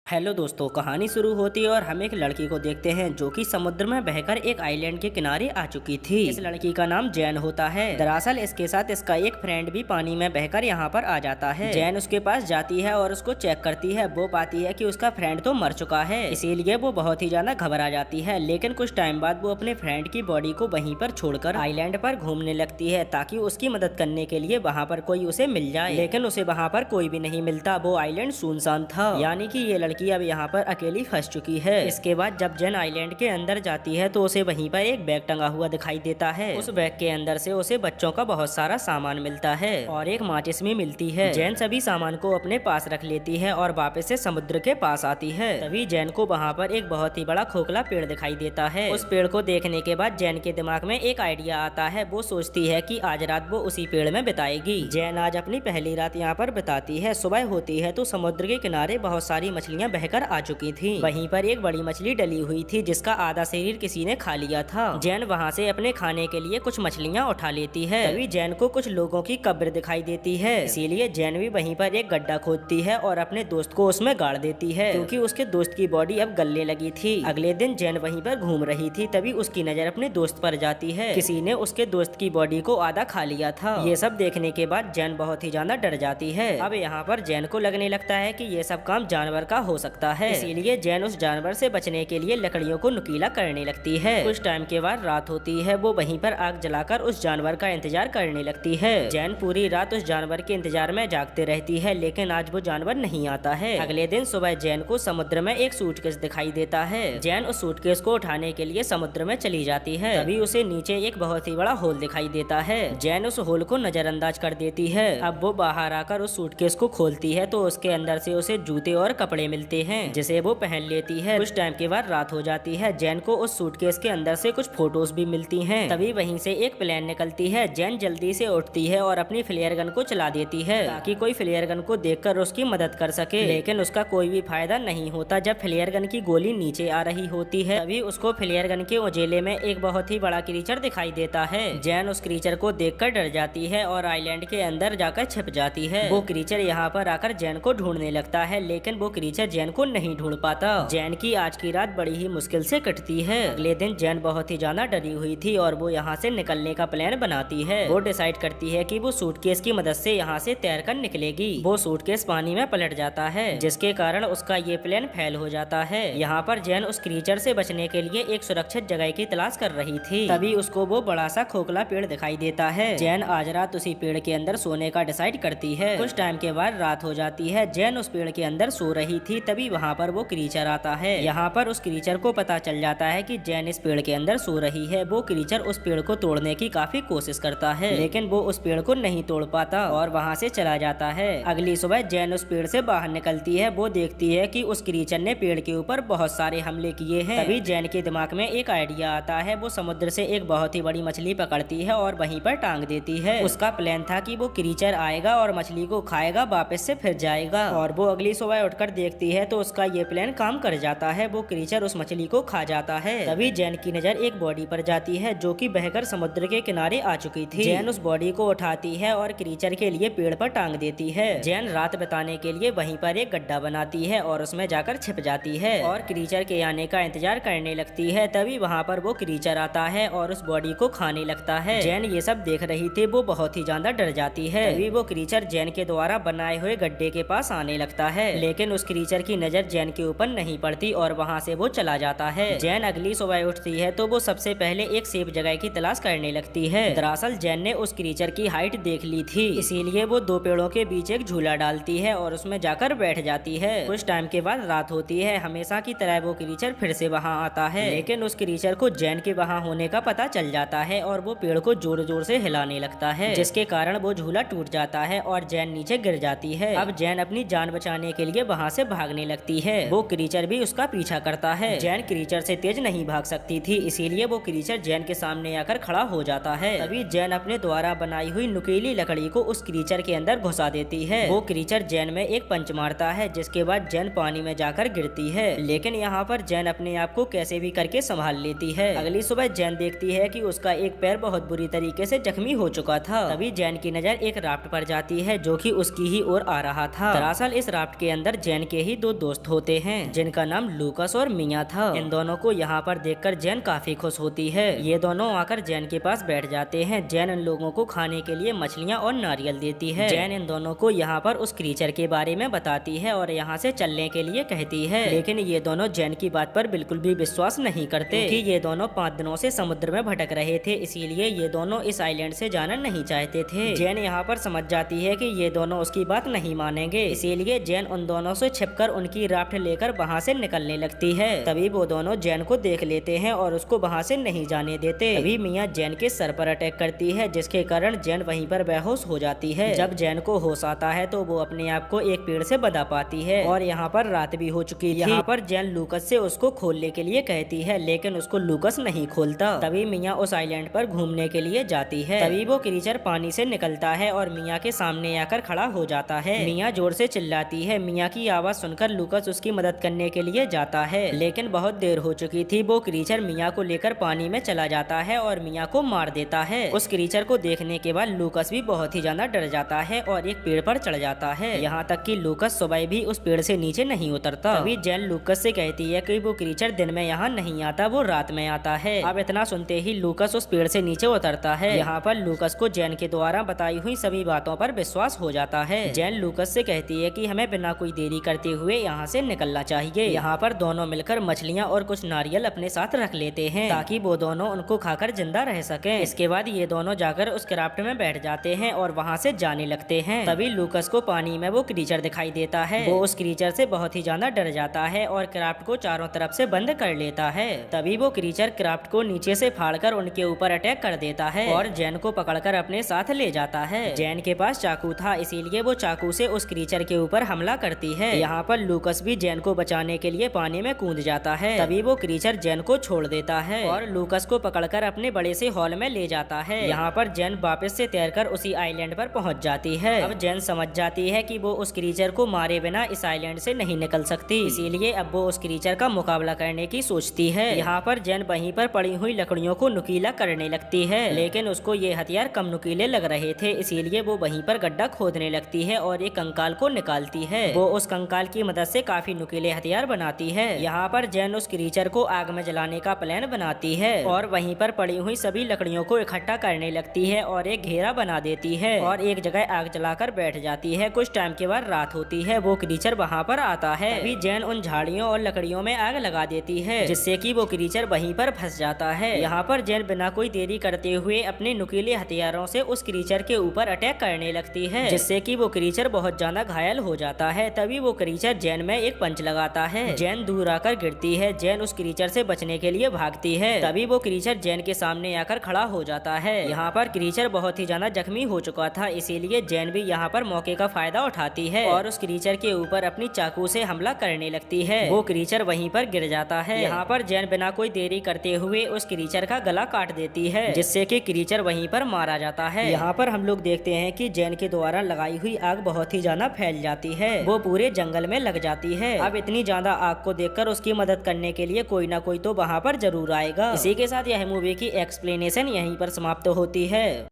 Hello दोस्तों, कहानी शुरू होती है और हम एक लड़की को देखते हैं जो कि समुद्र में बहकर एक आइलैंड के किनारे आ चुकी थी। इस लड़की का नाम जैन होता है। दरअसल इसके साथ इसका एक फ्रेंड भी पानी में बहकर यहाँ पर आ जाता है। जैन उसके पास जाती है और उसको चेक करती है। वो पाती है कि उसका फ्रेंड तो मर चुका है, इसीलिए वो बहुत ही ज्यादा घबरा जाती है। लेकिन कुछ टाइम बाद वो अपने फ्रेंड की बॉडी को वहीं पर छोड़कर आइलैंड पर घूमने लगती है ताकि उसकी मदद करने के लिए वहाँ पर कोई उसे मिल जाए। लेकिन उसे वहाँ पर कोई भी नहीं मिलता। वो आइलैंड सुनसान था, यानी कि ये कि अब यहाँ पर अकेली फंस चुकी है। इसके बाद जब जैन आइलैंड के अंदर जाती है तो उसे वहीं पर एक बैग टंगा हुआ दिखाई देता है। उस बैग के अंदर से उसे बच्चों का बहुत सारा सामान मिलता है और एक माचिस भी मिलती है। जैन सभी सामान को अपने पास रख लेती है और वापस से समुद्र के पास आती है। तभी जैन को वहाँ पर एक बहुत ही बड़ा खोखला पेड़ दिखाई देता है। उस पेड़ को देखने के बाद जैन के दिमाग में एक आइडिया आता है। वो सोचती है कि आज रात वो उसी पेड़ में बिताएगी। जैन आज अपनी पहली रात यहाँ पर बिताती है। सुबह होती है तो समुद्र के किनारे बहुत सारी मछलियाँ बहकर आ चुकी थी। वहीं पर एक बड़ी मछली डली हुई थी जिसका आधा शरीर किसी ने खा लिया था। जैन वहाँ से अपने खाने के लिए कुछ मछलियाँ उठा लेती है। तभी जैन को कुछ लोगों की कब्र दिखाई देती है, इसीलिए जैन भी वहीं पर एक गड्ढा खोदती है और अपने दोस्त को उसमें गाड़ देती है, क्योंकि उसके दोस्त की बॉडी अब गलने लगी थी। अगले दिन जैन वहीं पर घूम रही थी, तभी उसकी नजर अपने दोस्त पर जाती है। किसी ने उसके दोस्त की बॉडी को आधा खा लिया था। ये सब देखने के बाद जैन बहुत ही ज्यादा डर जाती है। अब यहाँ पर जैन को लगने लगता है कि ये सब काम जानवर का हो सकता है, इसीलिए जैन उस जानवर से बचने के लिए लकड़ियों को नुकीला करने लगती है। कुछ टाइम के बाद रात होती है। वो वहीं पर आग जलाकर उस जानवर का इंतजार करने लगती है। जैन पूरी रात उस जानवर के इंतजार में जागते रहती है, लेकिन आज वो जानवर नहीं आता है। अगले दिन सुबह जैन को समुद्र में एक सूटकेस दिखाई देता है। जैन उस सूटकेस को उठाने के लिए समुद्र में चली जाती है। तभी उसे नीचे एक बहुत ही बड़ा होल दिखाई देता है। जैन उस होल को नजरअंदाज कर देती है। अब वो बाहर आकर उस सूटकेस को खोलती है तो उसके अंदर से उसे जूते और कपड़े मिलते हैं, जिसे वो पहन लेती है। कुछ टाइम के बाद रात हो जाती है। जैन को उस सूटकेस के अंदर से कुछ फोटोज भी मिलती हैं। तभी वहीं से एक प्लेन निकलती है। जैन जल्दी से उठती है और अपनी फ्लेयर गन को चला देती है ताकि कोई फ्लेयर गन को देखकर उसकी मदद कर सके, लेकिन उसका कोई भी फायदा नहीं होता। जब फ्लेयर गन की गोली नीचे आ रही होती है तभी उसको फ्लेयर गन के उजेले में एक बहुत ही बड़ा क्रीचर दिखाई देता है। जैन उस क्रीचर को देखकर डर जाती है और आइलैंड के अंदर जाकर छिप जाती है। वो क्रीचर यहाँ पर आकर जैन को ढूंढने लगता है, लेकिन वो क्रीचर जैन को नहीं ढूंढ पाता। जैन की आज की रात बड़ी ही मुश्किल से कटती है। अगले दिन जैन बहुत ही ज्यादा डरी हुई थी और वो यहाँ से निकलने का प्लान बनाती है। वो डिसाइड करती है कि वो सूटकेस की मदद से यहाँ से तैरकर निकलेगी। वो सूटकेस पानी में पलट जाता है, जिसके कारण उसका ये प्लान फेल हो जाता है। यहाँ पर जैन उस क्रीचर से बचने के लिए एक सुरक्षित जगह की तलाश कर रही थी। तभी उसको वो बड़ा सा खोखला पेड़ दिखाई देता है। जैन आज रात उसी पेड़ के अंदर सोने का डिसाइड करती है। कुछ टाइम के बाद रात हो जाती है। जैन उस पेड़ के अंदर सो रही थी, तभी वहाँ पर वो क्रीचर आता है। यहाँ पर उस क्रीचर को पता चल जाता है कि जैन इस पेड़ के अंदर सो रही है। वो क्रीचर उस पेड़ को तोड़ने की काफी कोशिश करता है, लेकिन वो उस पेड़ को नहीं तोड़ पाता और वहाँ से चला जाता है। अगली सुबह जैन उस पेड़ से बाहर निकलती है। वो देखती है कि उस क्रीचर ने पेड़ के ऊपर बहुत सारे हमले किए हैं। तभी जैन के दिमाग में एक आइडिया आता है। वो समुद्र से एक बहुत ही बड़ी मछली पकड़ती है और वहीं पर टांग देती है। उसका प्लान था कि वो क्रीचर आएगा और मछली को खाएगा, वापस से फिर जाएगा। और वो अगली सुबह उठकर देखती है तो उसका ये प्लान काम कर जाता है। वो क्रीचर उस मछली को खा जाता है। तभी जैन की नजर एक बॉडी पर जाती है जो कि बहकर समुद्र के किनारे आ चुकी थी। जैन उस बॉडी को उठाती है और क्रीचर के लिए पेड़ पर टांग देती है। जैन रात बिताने के लिए वहीं पर एक गड्ढा बनाती है और उसमें जाकर छिप जाती है और क्रीचर के आने का इंतजार करने लगती है। तभी वहाँ पर वो क्रीचर आता है और उस बॉडी को खाने लगता है। जैन ये सब देख रही थी। वो बहुत ही ज्यादा डर जाती है। तभी वो क्रीचर जैन के द्वारा बनाए हुए गड्ढे के पास आने लगता है, लेकिन उस क्रीचर की नजर जैन के ऊपर नहीं पड़ती और वहाँ से वो चला जाता है। जैन अगली सुबह उठती है तो वो सबसे पहले एक सेफ जगह की तलाश करने लगती है। दरअसल जैन ने उस क्रीचर की हाइट देख ली थी, इसीलिए वो दो पेड़ों के बीच एक झूला डालती है और उसमें जाकर बैठ जाती है। कुछ टाइम के बाद रात होती है। हमेशा की तरह वो क्रीचर फिर से वहाँ आता है, लेकिन उस क्रीचर को जैन के वहाँ होने का पता चल जाता है और वो पेड़ को जोर जोर से हिलाने लगता है, जिसके कारण वो झूला टूट जाता है और जैन नीचे गिर जाती है। अब जैन अपनी जान बचाने के लिए वहाँ से भागने लगती है। वो क्रीचर भी उसका पीछा करता है। जैन क्रीचर से तेज नहीं भाग सकती थी, इसीलिए वो क्रीचर जैन के सामने आकर खड़ा हो जाता है। तभी जैन अपने द्वारा बनाई हुई नुकीली लकड़ी को उस क्रीचर के अंदर घुसा देती है। वो क्रीचर जैन में एक पंच मारता है, जिसके बाद जैन पानी में जाकर गिरती है, लेकिन यहाँ पर जैन अपने आप को कैसे भी करके संभाल लेती है। अगली सुबह जैन देखती है कि उसका एक पैर बहुत बुरी तरीके से जख्मी हो चुका था। तभी जैन की नजर एक राफ्ट पर जाती है जो कि उसकी ही ओर आ रहा था। दरअसल इस राफ्ट के अंदर जैन के ही दो दोस्त होते हैं जिनका नाम लूकस और मिया था। इन दोनों को यहाँ पर देखकर जैन काफी खुश होती है। ये दोनों आकर जैन के पास बैठ जाते हैं। जैन इन लोगों को खाने के लिए मछलियाँ और नारियल देती है। जैन इन दोनों को यहाँ पर उस क्रीचर के बारे में बताती है और यहाँ से चलने के लिए कहती है, लेकिन ये दोनों जैन की बात पर बिल्कुल भी विश्वास नहीं करते क्योंकि ये दोनों 5 दिनों से समुद्र में भटक रहे थे, इसीलिए ये दोनों इस आइलैंड से जाना नहीं चाहते थे। जैन यहाँ पर समझ जाती है कि ये दोनों उसकी बात नहीं मानेंगे, इसीलिए जैन उन दोनों से छिपकर उनकी राफ्ट लेकर वहाँ से निकलने लगती है। तभी वो दोनों जैन को देख लेते हैं और उसको वहाँ से नहीं जाने देते। तभी मिया जैन के सर पर अटैक करती है, जिसके कारण जैन वहीं पर बेहोश हो जाती है। जब जैन को होश आता है तो वो अपने आप को एक पेड़ से बंधा पाती है और यहाँ पर रात भी हो चुकी थी। यहाँ पर जैन लूकस से उसको खोलने के लिए कहती है, लेकिन उसको लूकस नहीं खोलता। तभी मिया उस आइलैंड पर घूमने के लिए जाती है। तभी वो क्रीचर पानी से निकलता है और मिया के सामने आकर खड़ा हो जाता है। मिया जोर से चिल्लाती है। मिया की आवाज सुनकर लूकस उसकी मदद करने के लिए जाता है, लेकिन बहुत देर हो चुकी थी। वो क्रीचर मिया को लेकर पानी में चला जाता है और मिया को मार देता है। उस क्रीचर को देखने के बाद लूकस भी बहुत ही ज्यादा डर जाता है और एक पेड़ पर चढ़ जाता है। यहाँ तक कि लूकस सुबह भी उस पेड़ से नीचे नहीं उतरता। तभी जैन लूकस से कहती है कि वो क्रीचर दिन में यहाँ नहीं आता, वो रात में आता है। अब इतना सुनते ही लूकस उस पेड़ से नीचे उतरता है। यहाँ पर लूकस को जैन के द्वारा बताई हुई सभी बातों पर विश्वास हो जाता है। जैन लूकस से कहती है कि हमें बिना कोई देरी करते हुए यहाँ से निकलना चाहिए। यहाँ पर दोनों मिलकर मछलियाँ और कुछ नारियल अपने साथ रख लेते हैं ताकि वो दोनों उनको खाकर जिंदा रह सके। इसके बाद ये दोनों जाकर उस क्राफ्ट में बैठ जाते हैं और वहाँ से जाने लगते हैं। तभी लूकस को पानी में वो क्रीचर दिखाई देता है। वो उस क्रीचर से बहुत ही ज्यादा डर जाता है और क्राफ्ट को चारों तरफ से बंद कर लेता है। तभी वो क्रीचर क्राफ्ट को नीचे से फाड़कर उनके ऊपर अटैक कर देता है और जैन को पकड़कर अपने साथ ले जाता है। जैन के पास चाकू था, इसीलिए वो चाकू से उस क्रीचर के ऊपर हमला करती है। यहाँ पर लूकस भी जैन को बचाने के लिए पानी में कूद जाता है। तभी वो क्रीचर जैन को छोड़ देता है और लूकस को पकड़कर अपने बड़े से हॉल में ले जाता है। यहाँ पर जैन वापस से तैरकर उसी आइलैंड पर पहुँच जाती है। अब जैन समझ जाती है कि वो उस क्रीचर को मारे बिना इस आइलैंड से नहीं निकल सकती, इसीलिए अब वो उस क्रीचर का मुकाबला करने की सोचती है। यहाँ पर जैन वहीं पर पड़ी हुई लकड़ियों को नुकीला करने लगती है, लेकिन उसको ये हथियार कम नुकीले लग रहे थे, इसीलिए वो वहीं पर गड्ढा खोदने लगती है और एक कंकाल को निकालती है। वो उस कंकाल की मदद से काफी नुकीले हथियार बनाती है। यहाँ पर जैन उस क्रीचर को आग में जलाने का प्लान बनाती है और वहीं पर पड़ी हुई सभी लकड़ियों को इकट्ठा करने लगती है और एक घेरा बना देती है और एक जगह आग जलाकर बैठ जाती है। कुछ टाइम के बाद रात होती है। वो क्रीचर वहाँ पर आता है। तभी जैन उन झाड़ियों और लकड़ियों में आग लगा देती है, जिससे कि वो क्रीचर वहीं पर फंस जाता है। यहाँ पर जैन बिना कोई देरी करते हुए अपने नुकीले हथियारों से उस क्रीचर के ऊपर अटैक करने लगती है, जिससे कि वो क्रीचर बहुत ज्यादा घायल हो जाता है। तभी वो क्रीचर जैन में एक पंच लगाता है। जैन दूर आकर गिरती है। जैन उस क्रीचर से बचने के लिए भागती है। तभी वो क्रीचर जैन के सामने आकर खड़ा हो जाता है। यहाँ पर क्रीचर बहुत ही ज्यादा जख्मी हो चुका था, इसीलिए जैन भी यहाँ पर मौके का फायदा उठाती है और उस क्रीचर के ऊपर अपनी चाकू से हमला करने लगती है। वो क्रीचर वहीं पर गिर जाता है। यहाँ पर जैन बिना कोई देरी करते हुए उस क्रीचर का गला काट देती है, जिससे कि क्रीचर वहीं पर मारा जाता है। यहाँ पर हम लोग देखते हैं कि जैन के द्वारा लगाई हुई आग बहुत ही ज्यादा फैल जाती है। वो पूरे जंगल में लग जाती है। अब इतनी ज्यादा आग को देखकर उसकी मदद करने के लिए कोई ना कोई तो वहाँ पर जरूर आएगा। इसी के साथ यह मूवी की एक्सप्लेनेशन यहीं पर समाप्त होती है।